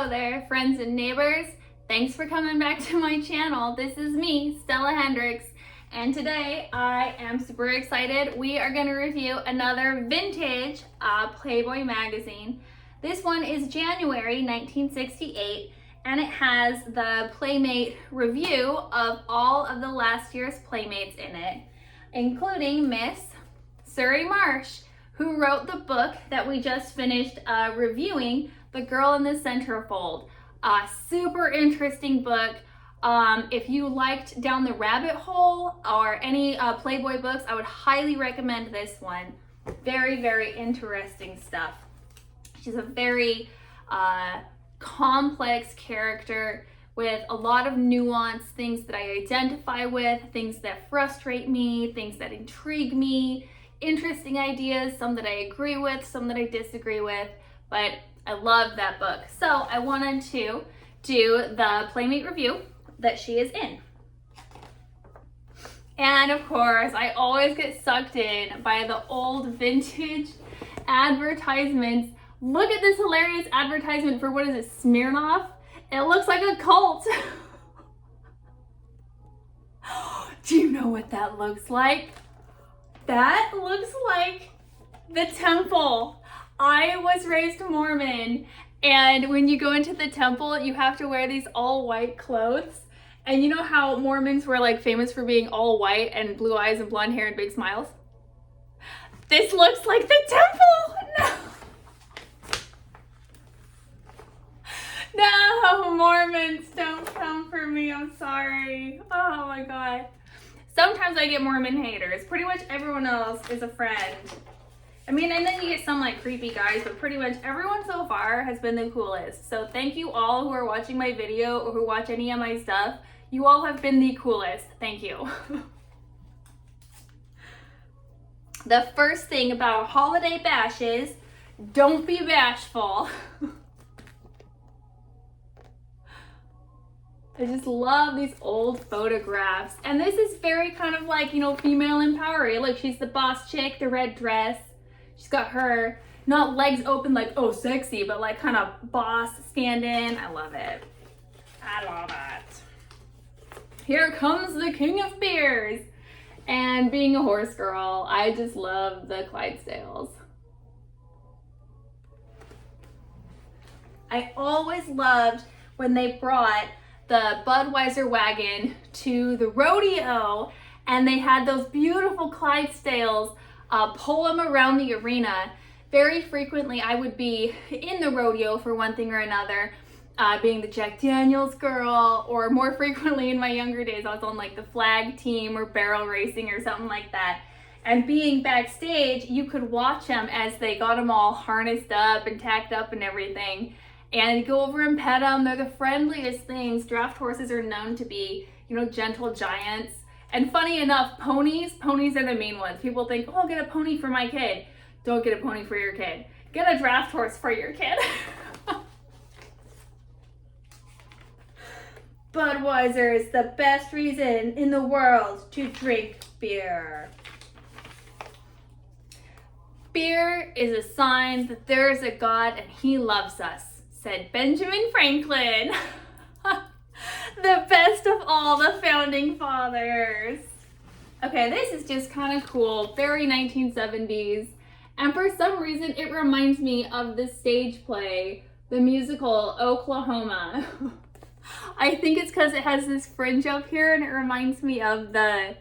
Hello there, friends and neighbors. Thanks for coming back to my channel. This is me, Stella Hendricks, and today I am super excited. We are going to review another vintage Playboy magazine. This one is January 1968, and it has the Playmate review of all of the last year's Playmates in it, including Miss Surrey Marsh, who wrote the book that we just finished reviewing, The Girl in the Centerfold. Super interesting book. If you liked Down the Rabbit Hole or any Playboy books, I would highly recommend this one. Very, very interesting stuff. She's a very complex character with a lot of nuance, things that I identify with, things that frustrate me, things that intrigue me, interesting ideas, some that I agree with, some that I disagree with, but I love that book. So I wanted to do the Playmate review that she is in. And of course, I always get sucked in by the old vintage advertisements. Look at this hilarious advertisement for, what is it, Smirnoff? It looks like a cult. Do you know what that looks like? That looks like the temple. I was raised Mormon, and when you go into the temple, you have to wear these all white clothes. And you know how Mormons were like famous for being all white and blue eyes and blonde hair and big smiles? This looks like the temple. No, Mormons, don't come for me. I'm sorry. Oh my God. Sometimes I get Mormon haters. Pretty much everyone else is a friend. I mean, and then you get some like creepy guys, but pretty much everyone so far has been the coolest. So thank you all who are watching my video or who watch any of my stuff. You all have been the coolest. Thank you. The first thing about holiday bashes, don't be bashful. I just love these old photographs. And this is very kind of like, you know, female empowering. Look, she's the boss chick, the red dress. She's got her, not legs open like, oh, sexy, but like kind of boss stand-in. I love it. I love it. Here comes the king of beers. And being a horse girl, I just love the Clydesdales. I always loved when they brought the Budweiser wagon to the rodeo, and they had those beautiful Clydesdales pull them around the arena. Very frequently I would be in the rodeo for one thing or another, being the Jack Daniels girl, or more frequently in my younger days I was on like the flag team or barrel racing or something like that. And being backstage, you could watch them as they got them all harnessed up and tacked up and everything. And you go over and pet them. They're the friendliest things. Draft horses are known to be, you know, gentle giants. And funny enough, ponies are the mean ones. People think, oh, I'll get a pony for my kid. Don't get a pony for your kid. Get a draft horse for your kid. Budweiser is the best reason in the world to drink beer. Beer is a sign that there is a God and he loves us, said Benjamin Franklin. The best of all the founding fathers. Okay, this is just kind of cool, very 1970s. And for some reason, it reminds me of the stage play, the musical Oklahoma. I think it's because it has this fringe up here, and it reminds me of the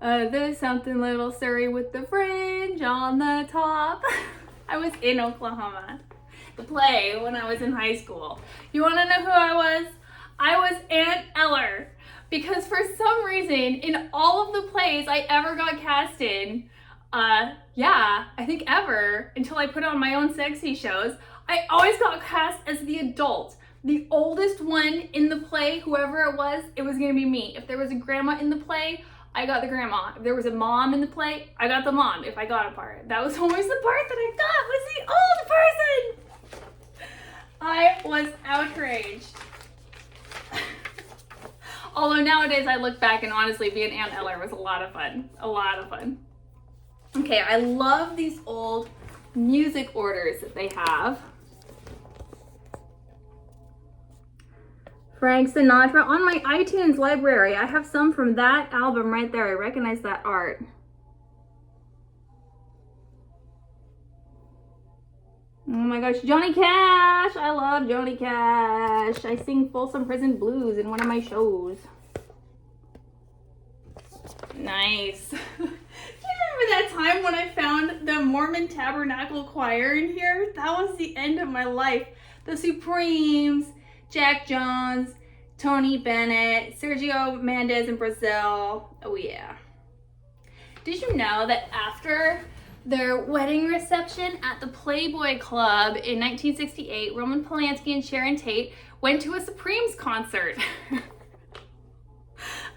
there's something little Surrey with the fringe on the top. I was in Oklahoma, the play, when I was in high school. You want to know who I was? I was Aunt Eller, because for some reason in all of the plays I ever got cast in, I think ever, until I put on my own sexy shows, I always got cast as the adult. The oldest one in the play, whoever it was gonna be me. If there was a grandma in the play, I got the grandma. If there was a mom in the play, I got the mom if I got a part. That was always the part that I got, was the old person. I was outraged. Although nowadays I look back and honestly being Aunt Eller was a lot of fun. A lot of fun. Okay, I love these old music orders that they have. Frank Sinatra on my iTunes library. I have some from that album right there. I recognize that art. Oh my gosh, Johnny Cash. I love Johnny Cash. I sing Folsom Prison Blues in one of my shows. Nice. Do you remember that time when I found the Mormon Tabernacle Choir in here? That was the end of my life. The Supremes, Jack Jones, Tony Bennett, Sergio Mendes in Brazil. Oh yeah. Did you know that after their wedding reception at the Playboy Club in 1968, Roman Polanski and Sharon Tate went to a Supremes concert?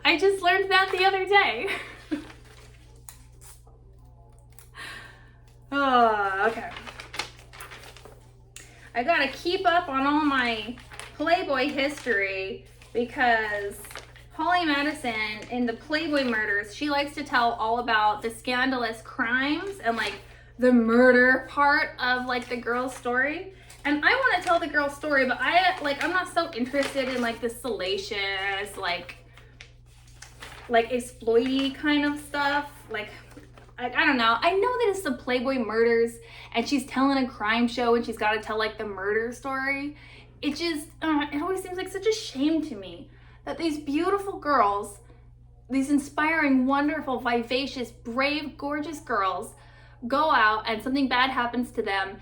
I just learned that the other day. Oh, okay. I gotta keep up on all my Playboy history because Holly Madison in the Playboy murders, she likes to tell all about the scandalous crimes and like the murder part of like the girl's story. And I want to tell the girl's story, but I'm not so interested in like the salacious, like exploity kind of stuff. Like, I don't know. I know that it's the Playboy murders and she's telling a crime show and she's got to tell like the murder story. It just, it always seems like such a shame to me that these beautiful girls, these inspiring, wonderful, vivacious, brave, gorgeous girls go out and something bad happens to them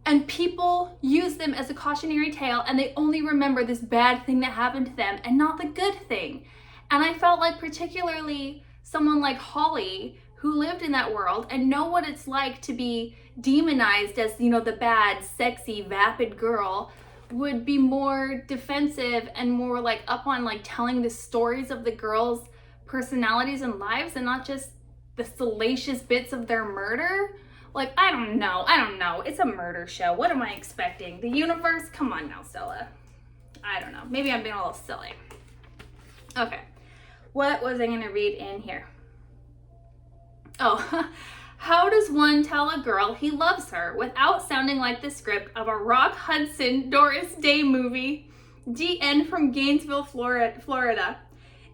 and people use them as a cautionary tale and they only remember this bad thing that happened to them and not the good thing. And I felt like particularly someone like Holly, who lived in that world and know what it's like to be demonized as, you know, the bad, sexy, vapid girl, would be more defensive and more like up on like telling the stories of the girls' personalities and lives and not just the salacious bits of their murder. Like, I don't know. It's a murder show. What am I expecting? The universe? Come on now, Stella. I don't know. Maybe I'm being a little silly. Okay. What was I going to read in here? Oh, how does one tell a girl he loves her without sounding like the script of a Rock Hudson, Doris Day movie? DN from Gainesville, Florida.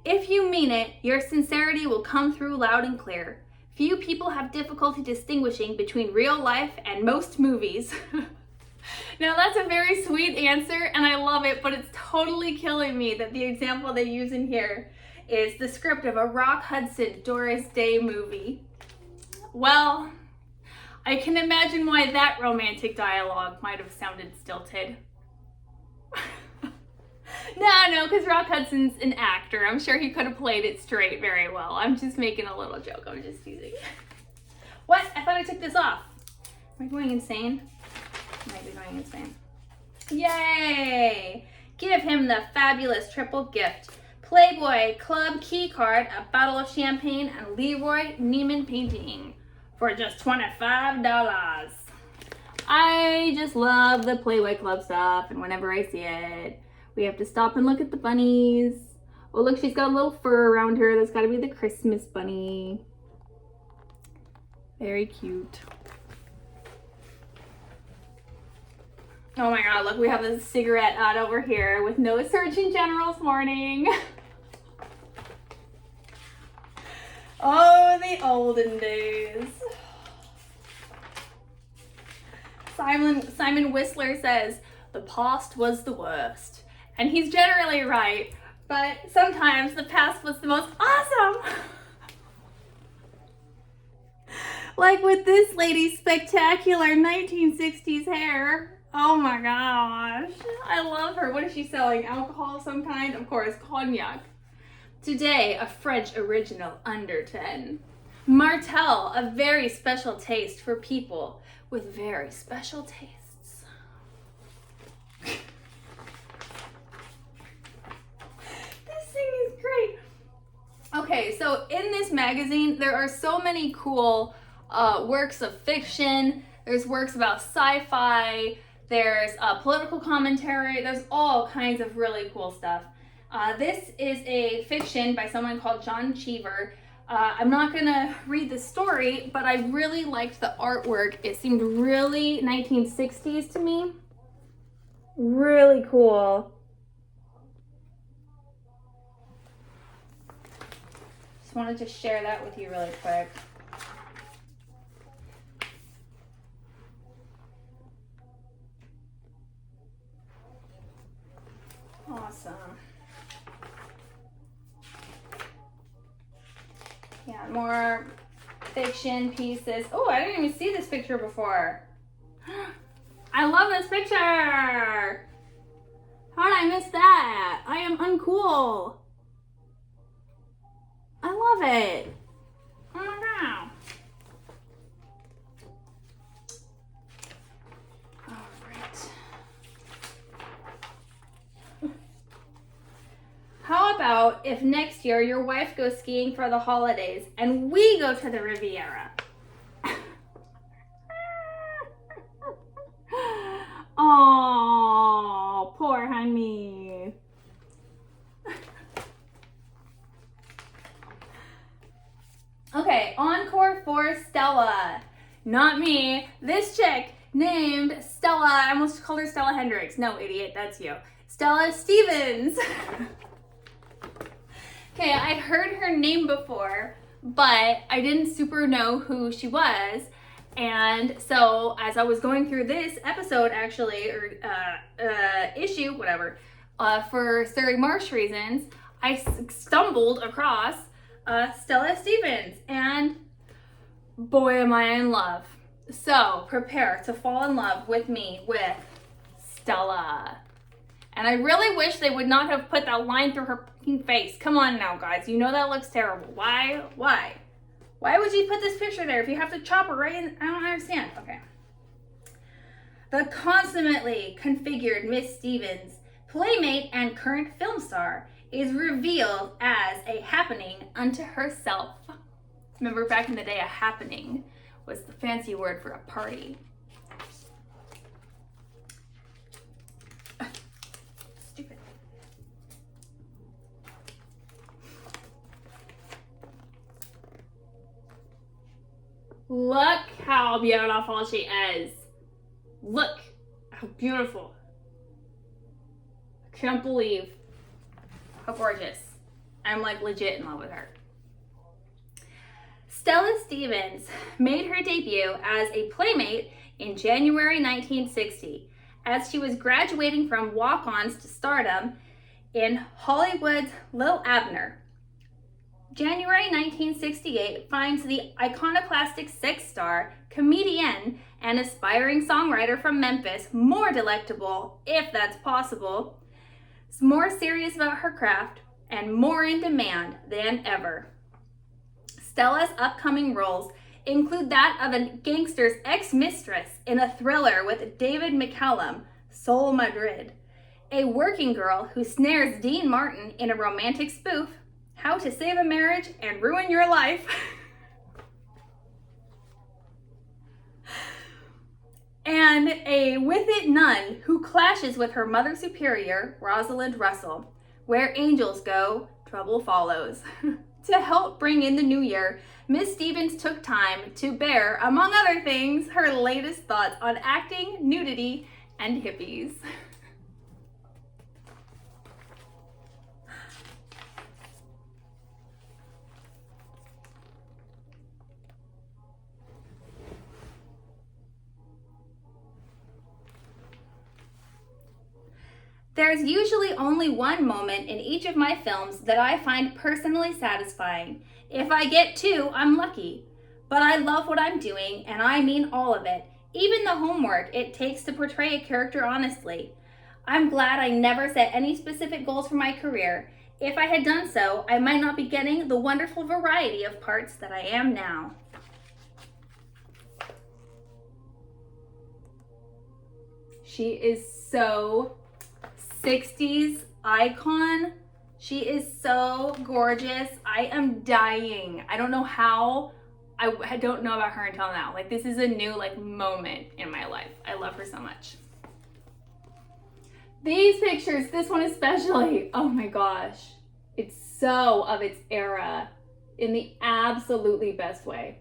If you mean it, your sincerity will come through loud and clear. Few people have difficulty distinguishing between real life and most movies. Now that's a very sweet answer and I love it, but it's totally killing me that the example they use in here is the script of a Rock Hudson, Doris Day movie. Well, I can imagine why that romantic dialogue might have sounded stilted. No, because Rock Hudson's an actor. I'm sure he could have played it straight very well. I'm just making a little joke. I'm just teasing. What? I thought I took this off. Am I going insane? I might be going insane. Yay! Give him the fabulous triple gift. Playboy Club key card, a bottle of champagne, and Leroy Neiman painting for just $25. I just love the Playboy Club stuff, and whenever I see it, we have to stop and look at the bunnies. Oh, look, she's got a little fur around her. That's got to be the Christmas bunny. Very cute. Oh my God, look, we have this cigarette ad over here with no Surgeon General's warning. Oh, the olden days. Simon Whistler says, the past was the worst. And he's generally right, but sometimes the past was the most awesome. Like with this lady's spectacular 1960s hair. Oh my gosh, I love her. What is she selling? Alcohol of some kind? Of course, cognac. Today, a French original under 10. Martell, a very special taste for people with very special tastes. This thing is great. Okay, so in this magazine, there are so many cool works of fiction. There's works about sci-fi. There's political commentary. There's all kinds of really cool stuff. This is a fiction by someone called John Cheever. I'm not gonna read the story, but I really liked the artwork. It seemed really 1960s to me. Really cool. wanted to share that with you really quick. Awesome. Yeah, more fiction pieces. Oh, I didn't even see this picture before. I love this picture. How did I miss that? I am uncool. I love it. Oh my god. How about if next year your wife goes skiing for the holidays and we go to the Riviera? Oh, poor honey. Okay, encore for Stella. Not me. This chick named Stella. I almost called her Stella Hendricks. No, idiot, that's you. Stella Stevens. Okay, I'd heard her name before, but I didn't super know who she was. And so as I was going through this episode, actually, or issue, whatever, for Surrey Marsh reasons, I stumbled across Stella Stevens, and boy, am I in love. So prepare to fall in love with me with Stella. And I really wish they would not have put that line through her face. Come on now, guys. You know that looks terrible. Why? Why would you put this picture there if you have to chop her right in? I don't understand. Okay. The consummately configured Miss Stevens, playmate and current film star, is revealed as a happening unto herself. Remember back in the day, a happening was the fancy word for a party. Stupid. Look how beautiful she is. Look how beautiful. I can't believe how gorgeous. I'm like legit in love with her. Stella Stevens made her debut as a playmate in January 1960 as she was graduating from walk-ons to stardom in Hollywood's Lil Abner. January 1968 finds the iconoclastic sex star, comedian, and aspiring songwriter from Memphis more delectable, if that's possible, more serious about her craft, and more in demand than ever. Stella's upcoming roles include that of a gangster's ex-mistress in a thriller with David McCallum, Soul Madrid, a working girl who snares Dean Martin in a romantic spoof, How to Save a Marriage and Ruin Your Life, and a with it nun who clashes with her mother superior, Rosalind Russell. Where angels go, trouble follows. To help bring in the new year, Miss Stevens took time to bear, among other things, her latest thoughts on acting, nudity, and hippies. There's usually only one moment in each of my films that I find personally satisfying. If I get two, I'm lucky. But I love what I'm doing, and I mean all of it, even the homework it takes to portray a character honestly. I'm glad I never set any specific goals for my career. If I had done so, I might not be getting the wonderful variety of parts that I am now. She is so 60s icon. She is so gorgeous. I am dying. I don't know how. I don't know about her until now. Like, this is a new moment in my life. I love her so much. These pictures, this one especially, oh my gosh. It's so of its era in the absolutely best way.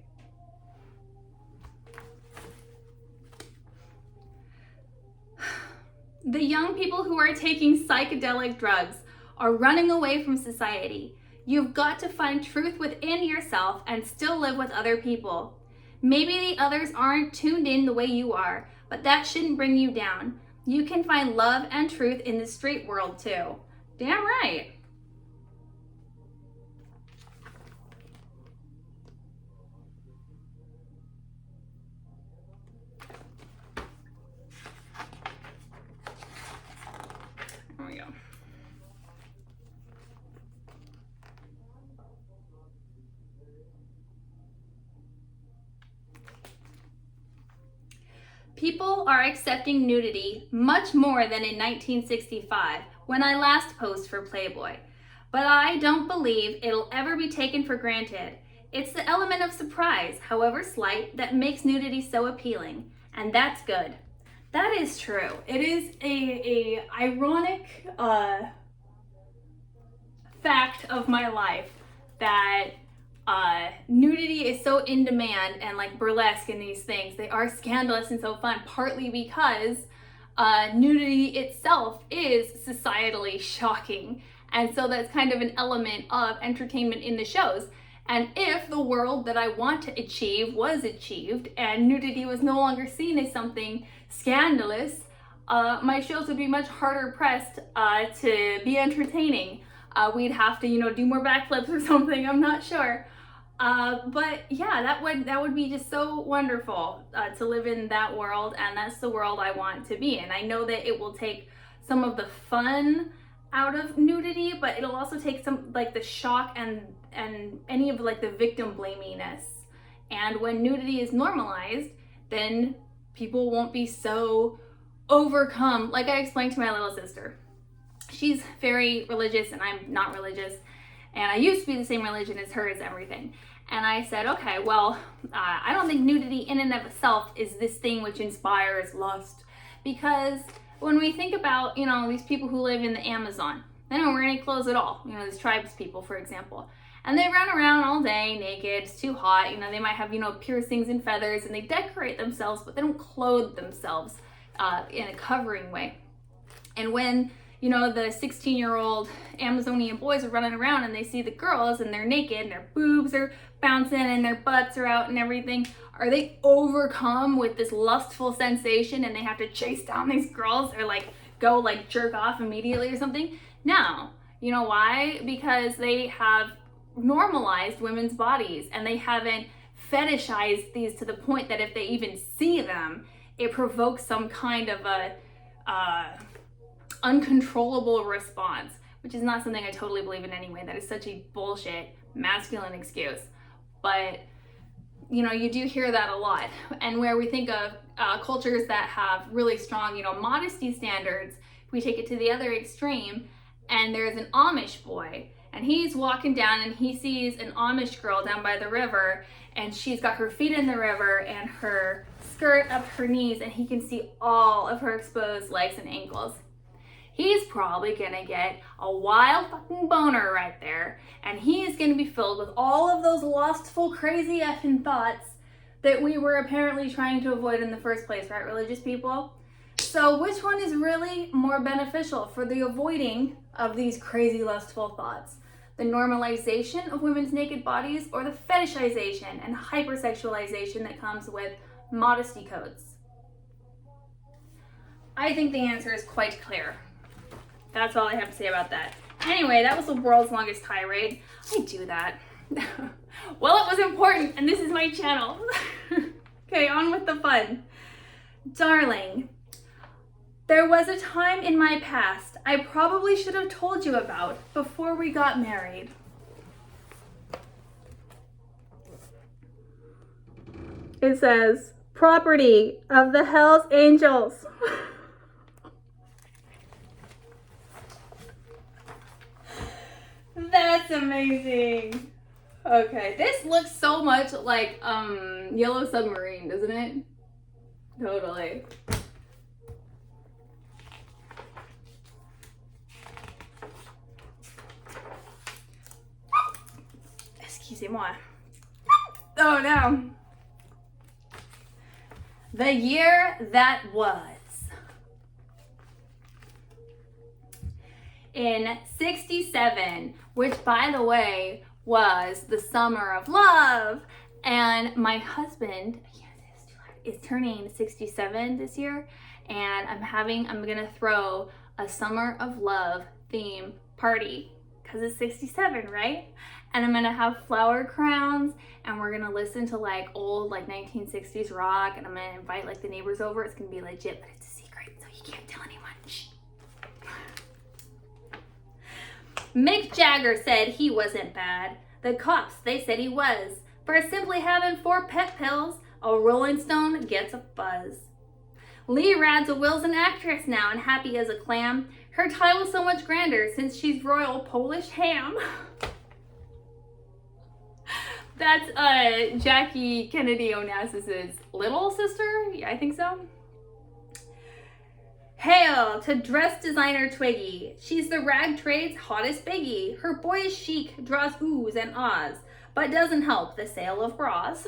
The young people who are taking psychedelic drugs are running away from society. You've got to find truth within yourself and still live with other people. Maybe the others aren't tuned in the way you are, but that shouldn't bring you down. You can find love and truth in the straight world too. Damn right. There we go. People are accepting nudity much more than in 1965 when I last posed for Playboy. But I don't believe it'll ever be taken for granted. It's the element of surprise, however slight, that makes nudity so appealing. And that's good. That is true. It is a ironic fact of my life that nudity is so in demand, and like burlesque and these things, they are scandalous and so fun, partly because nudity itself is societally shocking. And so that's kind of an element of entertainment in the shows. And if the world that I want to achieve was achieved and nudity was no longer seen as something scandalous, my shows would be much harder pressed to be entertaining. We'd have to, do more backflips or something, I'm not sure. But yeah, that would be just so wonderful to live in that world, and that's the world I want to be in. I know that it will take some of the fun out of nudity, but it'll also take some like the shock and any of like the victim blaminess. And when nudity is normalized, then people won't be so overcome. Like I explained to my little sister, she's very religious and I'm not religious, and I used to be the same religion as her as everything. And I said, okay, well, I don't think nudity in and of itself is this thing which inspires lust, because when we think about, these people who live in the Amazon, they don't wear any clothes at all. These tribes people, for example. And they run around all day naked, it's too hot. They might have, piercings and feathers, and they decorate themselves, but they don't clothe themselves in a covering way. And when, the 16-year-old Amazonian boys are running around and they see the girls and they're naked and their boobs are bouncing and their butts are out and everything, are they overcome with this lustful sensation and they have to chase down these girls or go jerk off immediately or something? No. You know why? Because they have normalized women's bodies and they haven't fetishized these to the point that if they even see them, it provokes some kind of a uncontrollable response, which is not something I totally believe in anyway. That is such a bullshit masculine excuse. But you do hear that a lot. And where we think of cultures that have really strong, modesty standards, we take it to the other extreme, and there's an Amish boy, and he's walking down and he sees an Amish girl down by the river, and she's got her feet in the river and her skirt up her knees, and he can see all of her exposed legs and ankles. He's probably gonna get a wild fucking boner right there, and he's gonna be filled with all of those lustful, crazy effing thoughts that we were apparently trying to avoid in the first place, right, religious people? So which one is really more beneficial for the avoiding of these crazy lustful thoughts? The normalization of women's naked bodies, or the fetishization and hypersexualization that comes with modesty codes? I think the answer is quite clear. That's all I have to say about that. Anyway, that was the world's longest tirade. I do that. Well, it was important, and this is my channel. Okay, on with the fun. Darling, there was a time in my past I probably should have told you about before we got married. It says, property of the Hells Angels. That's amazing. Okay, this looks so much like Yellow Submarine, doesn't it? Totally. Excusez-moi. Oh no. The year that was. in 67, which, by the way, was the summer of love. And my husband is turning 67 this year, and I'm gonna throw a summer of love theme party because it's 67, right? And I'm gonna have flower crowns, and we're gonna listen to like old 1960s rock, and I'm gonna invite like the neighbors over. It's gonna be legit, but it's a secret, so you can't tell anyone. Shh. Mick Jagger said he wasn't bad. The cops, they said he was. For simply having 4 pet pills, a Rolling Stone gets a buzz. Lee Radzawill's an actress now and happy as a clam. Her title's so much grander since she's royal Polish ham. That's Jackie Kennedy Onassis's little sister? Yeah, I think so. Hail to dress designer Twiggy. She's the rag trade's hottest biggie. Her boyish chic draws oohs and ahs, but doesn't help the sale of bras.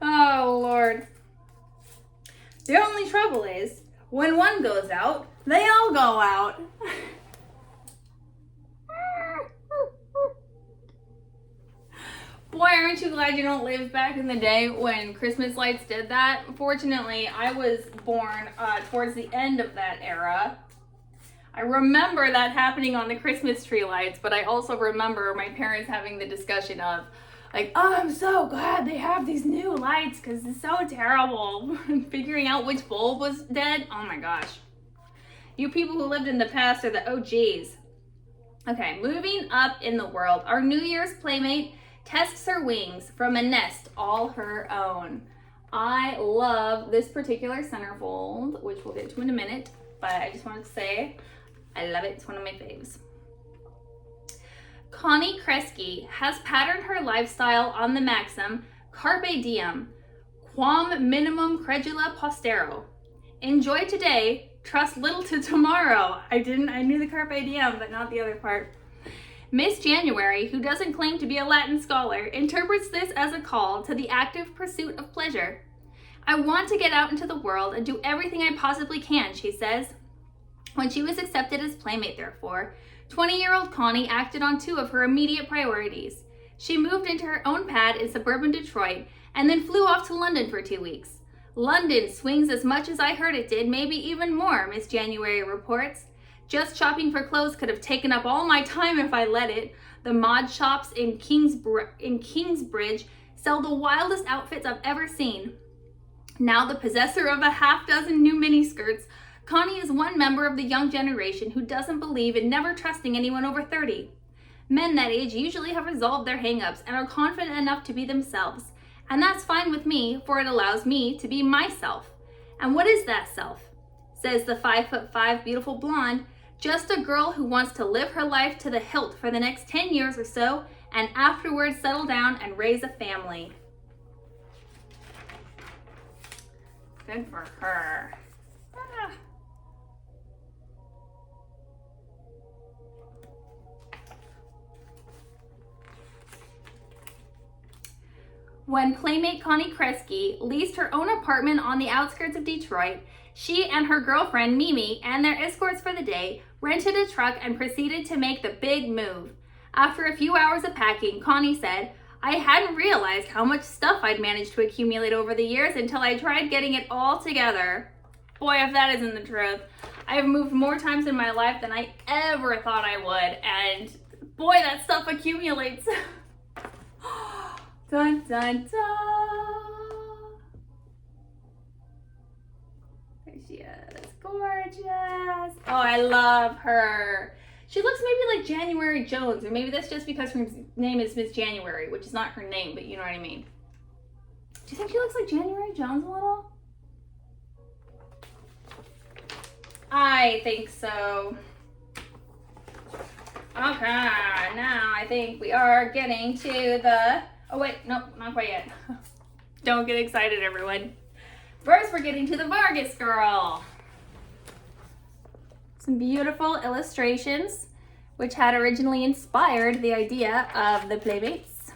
Oh, Lord. The only trouble is, when one goes out, they all go out. Boy, aren't you glad you don't live back in the day when Christmas lights did that? Fortunately, I was born towards the end of that era. I remember that happening on the Christmas tree lights, but I also remember my parents having the discussion of, like, oh, I'm so glad they have these new lights because it's so terrible. Figuring out which bulb was dead. Oh my gosh. You people who lived in the past are the OGs. Okay, moving up in the world. Our New Year's playmate tests her wings from a nest all her own. I love this particular centerfold, which we'll get to in a minute, but I just wanted to say I love it. It's one of my faves. Connie Kreski has patterned her lifestyle on the maxim Carpe diem, quam minimum credula postero. Enjoy today, trust little to tomorrow. I knew the Carpe diem, but not the other part. Miss January, who doesn't claim to be a Latin scholar, interprets this as a call to the active pursuit of pleasure. I want to get out into the world and do everything I possibly can, she says. When she was accepted as playmate, therefore, 20-year-old Connie acted on 2 of her immediate priorities. She moved into her own pad in suburban Detroit and then flew off to London for 2 weeks. London swings as much as I heard it did, maybe even more, Miss January reports. Just shopping for clothes could have taken up all my time if I let it. The mod shops in Kingsbridge sell the wildest outfits I've ever seen. Now the possessor of a half-dozen new miniskirts, Connie is one member of the young generation who doesn't believe in never trusting anyone over 30. Men that age usually have resolved their hang-ups and are confident enough to be themselves. And that's fine with me, for it allows me to be myself. And what is that self? Says the 5'5" beautiful blonde. Just a girl who wants to live her life to the hilt for the next 10 years or so, and afterwards settle down and raise a family. Good for her. Ah. When playmate Connie Kreski leased her own apartment on the outskirts of Detroit, she and her girlfriend Mimi and their escorts for the day rented a truck and proceeded to make the big move. After a few hours of packing, Connie said, I hadn't realized how much stuff I'd managed to accumulate over the years until I tried getting it all together. Boy, if that isn't the truth. I have moved more times in my life than I ever thought I would, and boy, that stuff accumulates. Dun, dun, dun. There she is. Gorgeous. Oh, I love her. She looks maybe like January Jones, or maybe that's just because her name is Miss January, which is not her name, but you know what I mean. Do you think she looks like January Jones a little? I think so. Okay, now I think we are getting to the... Oh wait, nope, not quite yet. Don't get excited, everyone. First, we're getting to the Vargas girl. Some beautiful illustrations, which had originally inspired the idea of the Playmates.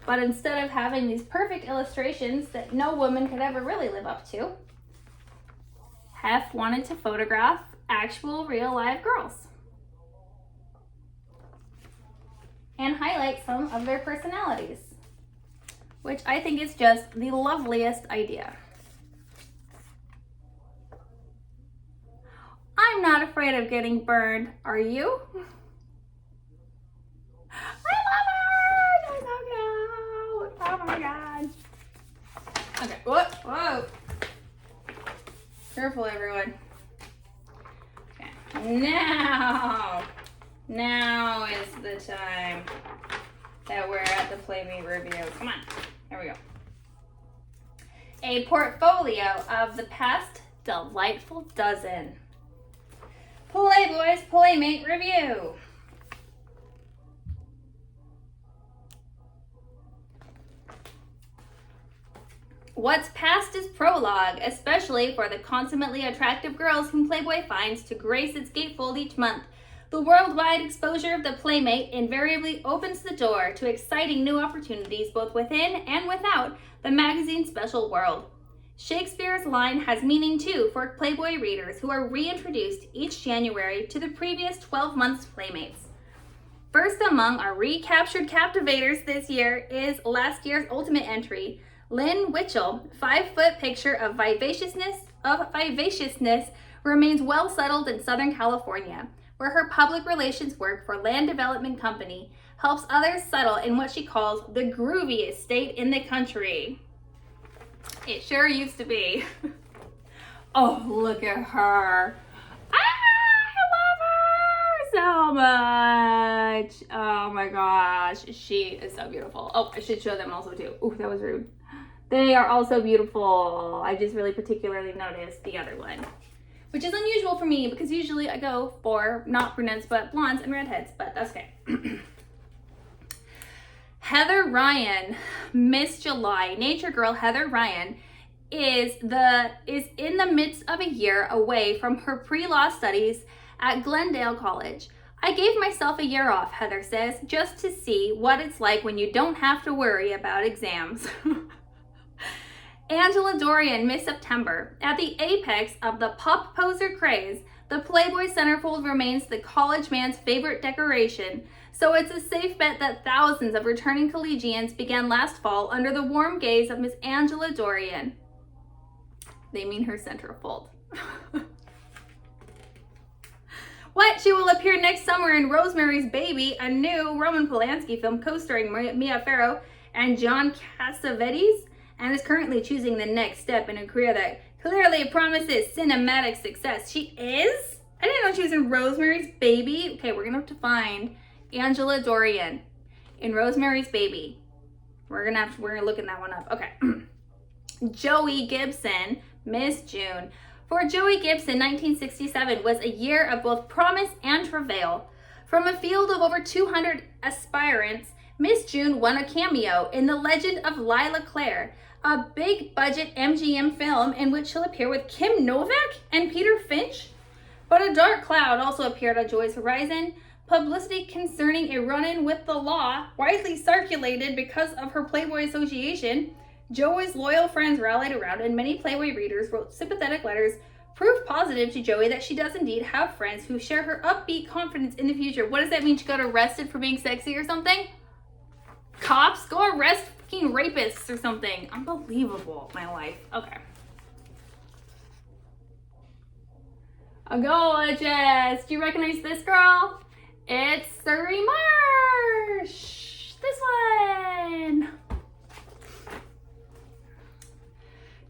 But instead of having these perfect illustrations that no woman could ever really live up to, Hef wanted to photograph actual real live girls and highlight some of their personalities, which I think is just the loveliest idea. I'm not afraid of getting burned, are you? I love her! She's so cute! Oh my god. Okay, whoa. Careful, everyone. Okay, now is the time that we're at the Playmate review. Come on, here we go. A portfolio of the past delightful dozen. Playboy's Playmate review. What's past is prologue, especially for the consummately attractive girls whom Playboy finds to grace its gatefold each month. The worldwide exposure of the Playmate invariably opens the door to exciting new opportunities both within and without the magazine's special world. Shakespeare's line has meaning too for Playboy readers who are reintroduced each January to the previous 12 months' Playmates. First among our recaptured captivators this year is last year's ultimate entry, Lynn Witchell, 5-foot picture of vivaciousness remains well settled in Southern California, where her public relations work for Land Development Company helps others settle in what she calls the grooviest state in the country. It sure used to be. Oh, look at her. I love her so much. Oh my gosh, she is so beautiful. Oh, I should show them also too. Ooh, that was rude. They are also beautiful. I just really particularly noticed the other one, which is unusual for me because usually I go for not brunettes but blondes and redheads, but that's okay. Heather Ryan, Miss July. Nature girl Heather Ryan is in the midst of a year away from her pre-law studies at Glendale College. I gave myself a year off, Heather says, just to see what it's like when you don't have to worry about exams. Angela Dorian, Miss September. At the apex of the pop poser craze, the Playboy centerfold remains the college man's favorite decoration, so it's a safe bet that thousands of returning collegians began last fall under the warm gaze of Miss Angela Dorian. They mean her centerfold. What? She will appear next summer in Rosemary's Baby, a new Roman Polanski film co-starring Mia Farrow and John Cassavetes, and is currently choosing the next step in a career that clearly promises cinematic success. She is? I didn't know she was in Rosemary's Baby. Okay, we're gonna have to find Angela Dorian in Rosemary's Baby. We're gonna look in that one up. Okay. Joey Gibson, Miss June. For Joey Gibson, 1967 was a year of both promise and travail. From a field of over 200 aspirants, Miss June won a cameo in The Legend of Lila Claire, a big-budget MGM film in which she'll appear with Kim Novak and Peter Finch. But a dark cloud also appeared on Joy's horizon. Publicity concerning a run-in with the law, widely circulated because of her Playboy association. Joey's loyal friends rallied around, and many Playboy readers wrote sympathetic letters, proof positive to Joey that she does indeed have friends who share her upbeat confidence in the future. What does that mean? She got arrested for being sexy or something? Cops, go arrest fucking rapists or something. Unbelievable, my life. Okay. Gorgeous. Do you recognize this girl? It's Surrey Marsh. This one.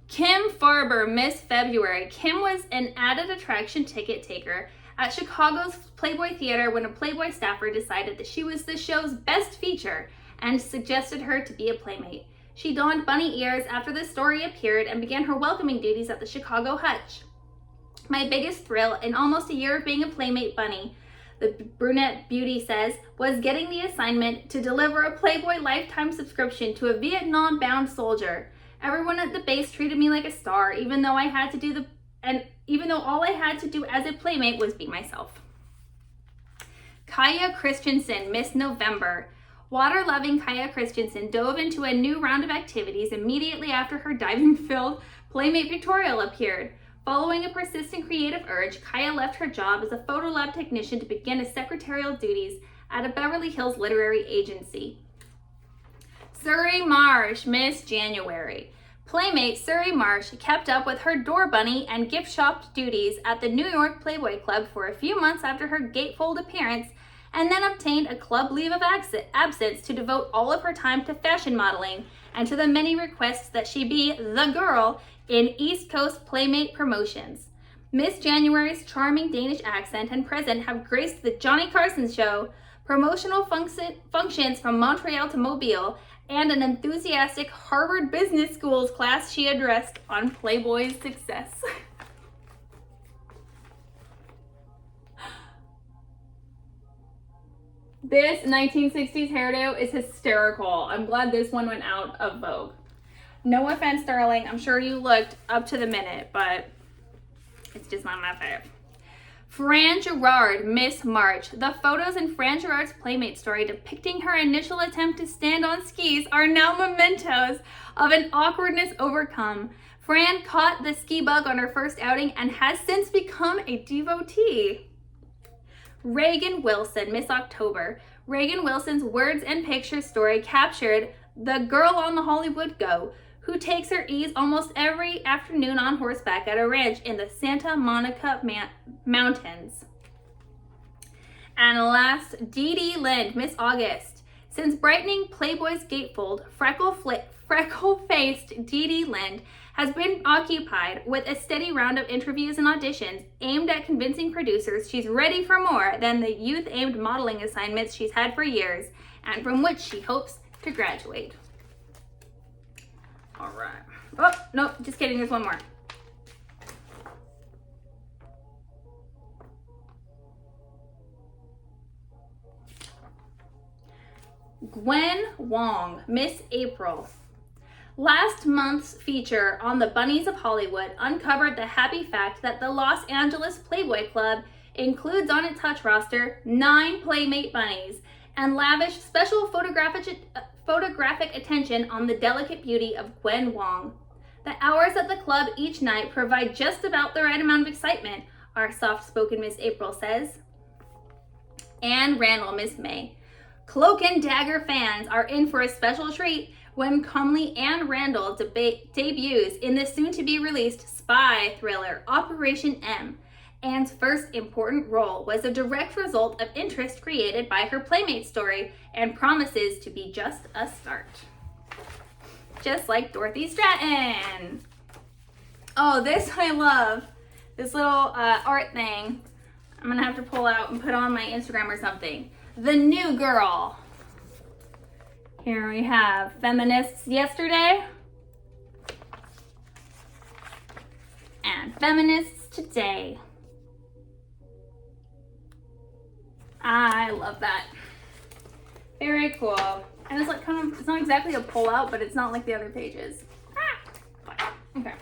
Kim Farber, Miss February. Kim was an added attraction ticket taker at Chicago's Playboy Theater when a Playboy staffer decided that she was the show's best feature and suggested her to be a Playmate. She donned bunny ears after the story appeared and began her welcoming duties at the Chicago Hutch. My biggest thrill in almost a year of being a Playmate bunny, the brunette beauty says, was getting the assignment to deliver a Playboy lifetime subscription to a Vietnam-bound soldier. Everyone at the base treated me like a star, even though all I had to do as a Playmate was be myself. Kaya Christensen, Miss November. Water-loving Kaya Christensen dove into a new round of activities immediately after her diving-filled Playmate Pictorial appeared. Following a persistent creative urge, Kaya left her job as a photo lab technician to begin his secretarial duties at a Beverly Hills literary agency. Surrey Marsh, Miss January. Playmate Surrey Marsh kept up with her door bunny and gift shop duties at the New York Playboy Club for a few months after her gatefold appearance, and then obtained a club leave of absence to devote all of her time to fashion modeling and to the many requests that she be the girl in East Coast Playmate promotions. Miss January's charming Danish accent and presence have graced the Johnny Carson show, promotional functions from Montreal to Mobile, and an enthusiastic Harvard Business School's class she addressed on Playboy's success. This 1960s hairdo is hysterical. I'm glad this one went out of vogue. No offense, darling. I'm sure you looked up to the minute, but it's just not my fave. Fran Gerard, Miss March. The photos in Fran Gerard's Playmate story depicting her initial attempt to stand on skis are now mementos of an awkwardness overcome. Fran caught the ski bug on her first outing and has since become a devotee. Reagan Wilson, Miss October. Reagan Wilson's words and pictures story captured the girl on the Hollywood go, who takes her ease almost every afternoon on horseback at a ranch in the Santa Monica Mountains. And last, Dee Dee Lind, Miss August. Since brightening Playboy's gatefold, freckle-faced Dee Dee Lind has been occupied with a steady round of interviews and auditions aimed at convincing producers she's ready for more than the youth-aimed modeling assignments she's had for years and from which she hopes to graduate. All right. Oh, nope, just kidding, there's one more. Gwen Wong, Miss April. Last month's feature on the Bunnies of Hollywood uncovered the happy fact that the Los Angeles Playboy Club includes on its Hutch roster 9 Playmate bunnies and lavished special photographic attention on the delicate beauty of Gwen Wong. The hours at the club each night provide just about the right amount of excitement, our soft-spoken Miss April says. Anne Randall, Miss May. Cloak and Dagger fans are in for a special treat when comely Anne Randall debuts in the soon-to-be-released spy thriller Operation M. Anne's first important role was a direct result of interest created by her Playmate story and promises to be just a start. Just like Dorothy Stratton. Oh, this I love. This little art thing. I'm gonna have to pull out and put on my Instagram or something. The New Girl. Here we have Feminists Yesterday and Feminists Today. I love that. Very cool. And it's like kind of, it's not exactly a pull out, but it's not like the other pages. Okay.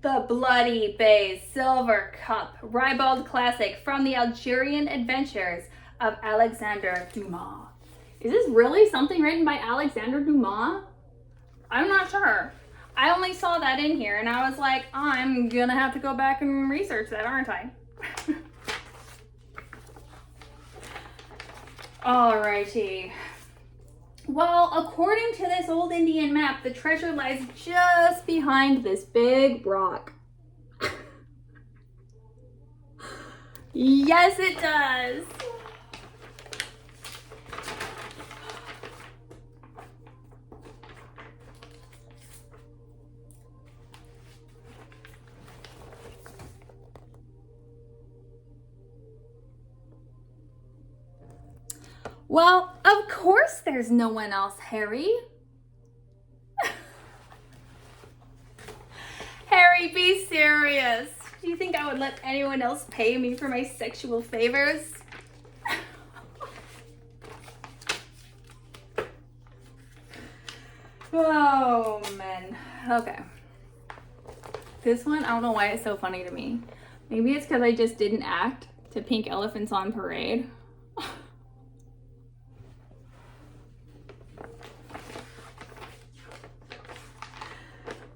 The Bloody Bay Silver Cup, ribald classic from the Algerian adventures of Alexandre Dumas. Is this really something written by Alexandre Dumas? I'm not sure. I only saw that in here and I was like, I'm gonna have to go back and research that, aren't I? Alrighty. Well, according to this old Indian map, the treasure lies just behind this big rock. Yes, it does. Well, of course there's no one else, Harry. Harry, be serious. Do you think I would let anyone else pay me for my sexual favors? Oh, man. Okay. This one, I don't know why it's so funny to me. Maybe it's because I just didn't act to Pink Elephants on Parade.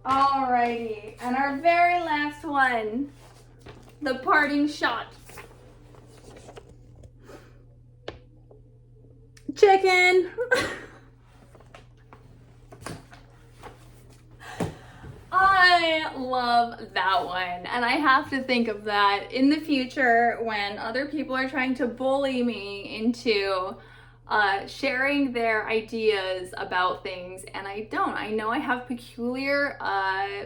Alrighty, and our very last one, the parting shot. Chicken. I love that one, and I have to think of that in the future when other people are trying to bully me into sharing their ideas about things, and I don't. I know I have peculiar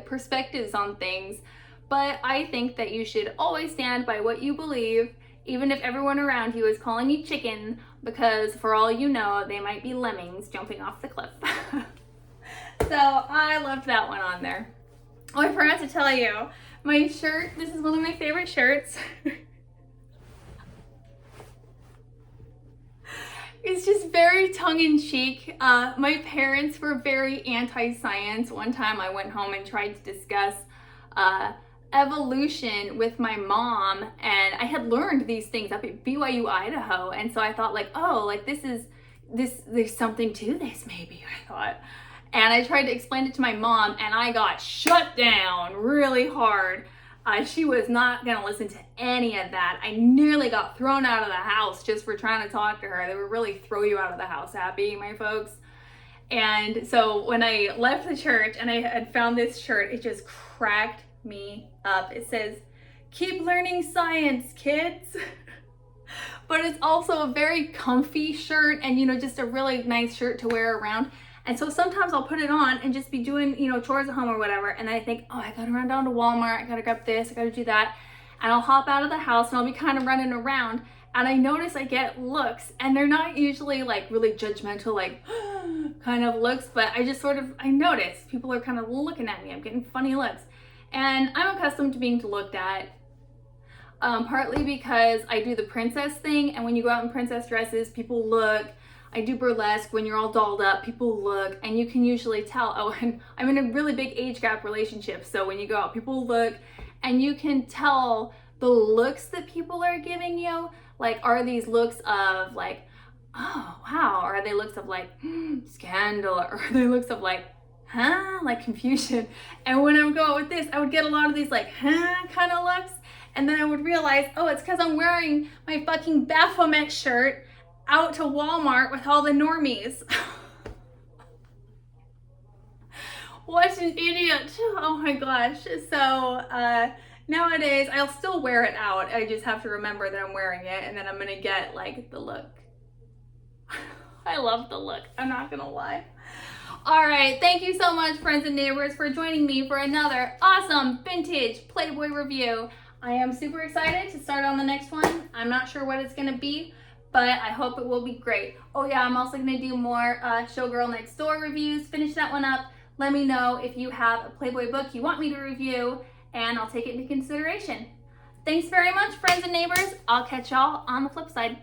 perspectives on things, but I think that you should always stand by what you believe, even if everyone around you is calling you chicken, because for all you know, they might be lemmings jumping off the cliff. So I loved that one on there. Oh, I forgot to tell you, my shirt, this is one of my favorite shirts. It's just very tongue-in-cheek. My parents were very anti-science. One time I went home and tried to discuss evolution with my mom, and I had learned these things up at BYU, Idaho, and so I thought like, oh, like there's something to this maybe, I thought. And I tried to explain it to my mom, and I got shut down really hard. She was not gonna listen to any of that. I nearly got thrown out of the house just for trying to talk to her. They would really throw you out of the house happy, my folks. And so when I left the church and I had found this shirt, it just cracked me up. It says, "Keep learning science, kids." But it's also a very comfy shirt, and just a really nice shirt to wear around. And so sometimes I'll put it on and just be doing, chores at home or whatever. And then I think, oh, I gotta run down to Walmart. I gotta grab this, I gotta do that. And I'll hop out of the house and I'll be kind of running around. And I notice I get looks, and they're not usually like really judgmental, like kind of looks, but I notice people are kind of looking at me. I'm getting funny looks. And I'm accustomed to being looked at, partly because I do the princess thing. And when you go out in princess dresses, people look. I do burlesque. When you're all dolled up, people look, and you can usually tell, oh, and I'm in a really big age gap relationship, so when you go out, people look, and you can tell the looks that people are giving you. Like, are these looks of like, oh, wow, or are they looks of like, scandal, or are they looks of like, huh, like confusion? And when I would go out with this, I would get a lot of these like, huh, kind of looks, and then I would realize, oh, it's because I'm wearing my fucking Baphomet shirt out to Walmart with all the normies. What an idiot. Oh my gosh. So nowadays I'll still wear it out. I just have to remember that I'm wearing it, and then I'm gonna get like the look. I love the look, I'm not gonna lie. All right, thank you so much, friends and neighbors, for joining me for another awesome vintage Playboy review. I am super excited to start on the next one. I'm not sure what it's gonna be, but I hope it will be great. Oh yeah, I'm also gonna do more Showgirl Next Door reviews, finish that one up. Let me know if you have a Playboy book you want me to review, and I'll take it into consideration. Thanks very much, friends and neighbors. I'll catch y'all on the flip side.